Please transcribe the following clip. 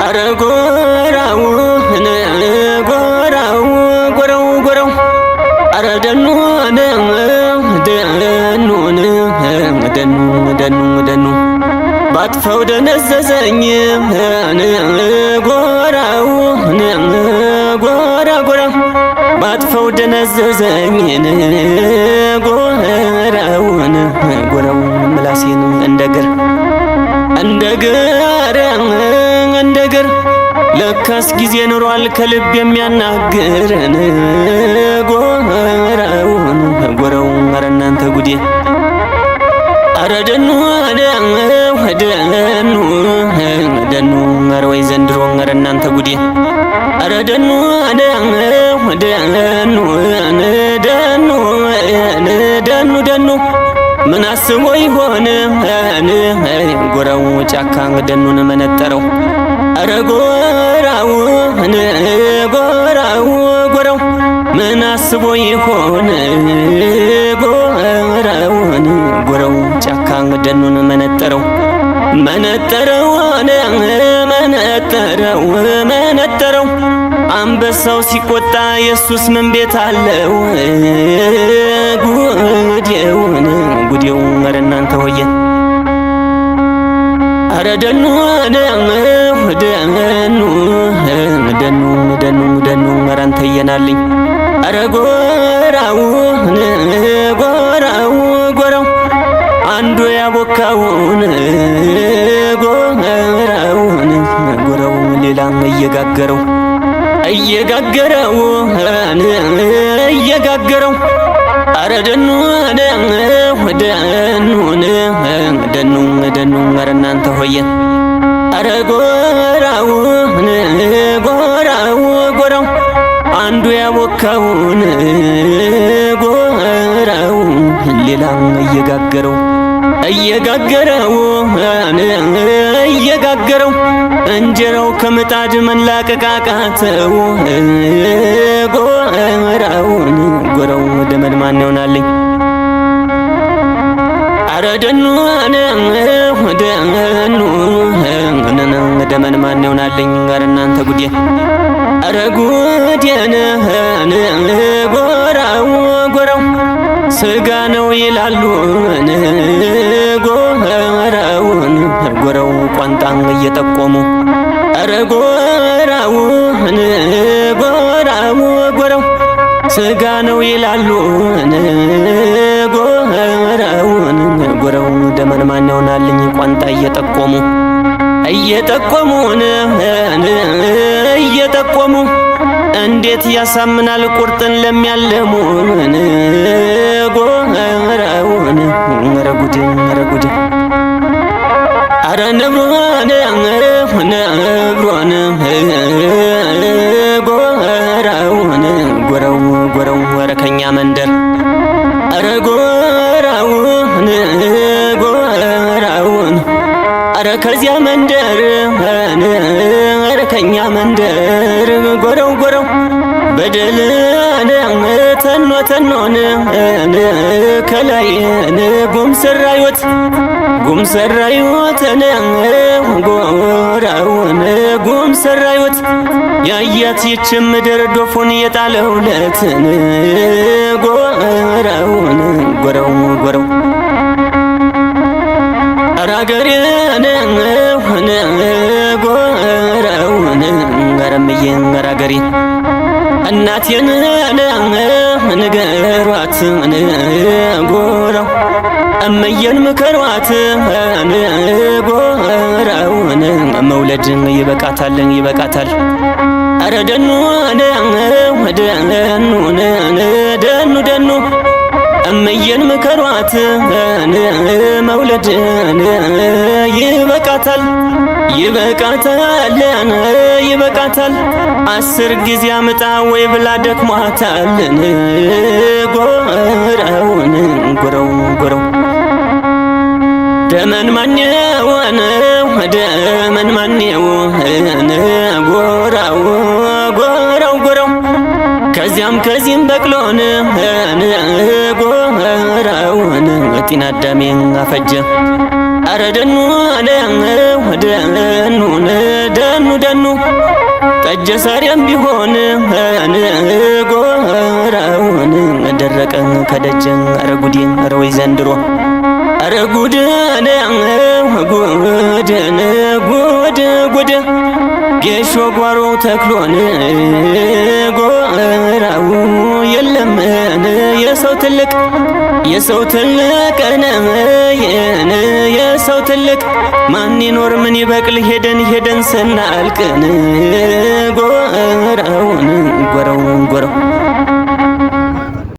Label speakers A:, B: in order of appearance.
A: አረ ጎራው ጎራው ጎራው ጎራው አረ ደኑ ደኑ ባጥፈው ደነዘዘኝ ጎራው ጎራ ጎራ ባጥፈው ደነዘዘኝ ጎራውን ጎራው ምላሴን እንደገር ለካስ ጊዜ ኖሯል ከልብ የሚያናግረን ጎራውን ጎራው አረ እናንተ ጉዴ አረ ደኑ አረ ወይ ዘንድሮ አረ እናንተ ጉዴ አረ ደኑ ምን አስቦ ይሆን ጎራው ጫካ ደኑን መነጠረው አረ ጎራው ጎራው ምን አስቦ ይሆን ጎራው ጫካ ደኑን መነጠረው አንበሳው ሲቆጣ ኢየሱስ ምን ቤት አለው ጉዴው አረ እናንተ ሆየ አረ ደኑ አረ አንተ የናልኝ አረ ጎራው አንዱ ያቦካውን ጎራው ሌላም እየጋገረው አረ ደኑ አረ እናንተ ሆየ አረ ጎራው አንዱ ያቦካውን ጎራው ሌላም እየጋገረው እንጀራው ከምጣድ መላቀቅ አቃተው ጎራው ደመን ማን ይሆናልኝ አረ ደኑ ደመን ማን ይሆናልኝ አረ እናንተ ጉዴ አረ ጉዴን ጎራው ስጋ ነው ይላሉ ጎራው ቋንጣን እየጠቆሙ አረ ጎራው ስጋ ነው ይላሉ ጎራው ደመን ማን ይሆናልኝ ቋንጣ እየጠቆሙ እንዴት ያሳምናል ቁርጥን ለሚያለሙ ጎራውን አረ ጉድ አረ ነብሮን ጎራው አረ ከኛ መንደር አረ ጎራውን አረ ከዚያ መንደር አረ ከኛ መንደር ጎራው በደል ተኖን ከላይ ጉም ሰራዩት ጎራውን ጉም ሰራዩት ያያት ይች ምድር ዶፉን የጣለውለት ጎራውን ጎራው አራገሬን ጎራውን አረምዬ አራገሬ እናቴን ንገሯት ጎራው እመየን ምከሯት ጎራውን መውለድ ይበቃታል አረ ደኑ እመየን ምከሯት መውለድ ይበቃታል 10 ጊዜ አምጣ ወይ ብላ ደክሟታል ጎራው ደመን ማነው ጎራው ከዚህም በቅሎን ጎራውን ጤና አዳሜን አፈጀ አረ ደኑ ደኑ ጠጀ ሰሬም ቢሆን ጎራውን ደረቀ ከደጀን አረ ጉዴን አረ ወይ ዘንድሮ አረ ጉድን ጉድን ጉድ ጉድ ጌሾ ጓሮ ተክሎን ጎራው የለምን የሰው ትልቅ የሰው ትልቅ ማን ይኖር ምን ይበቅል ሄደን ስናልቅን ጎራውን ጎራው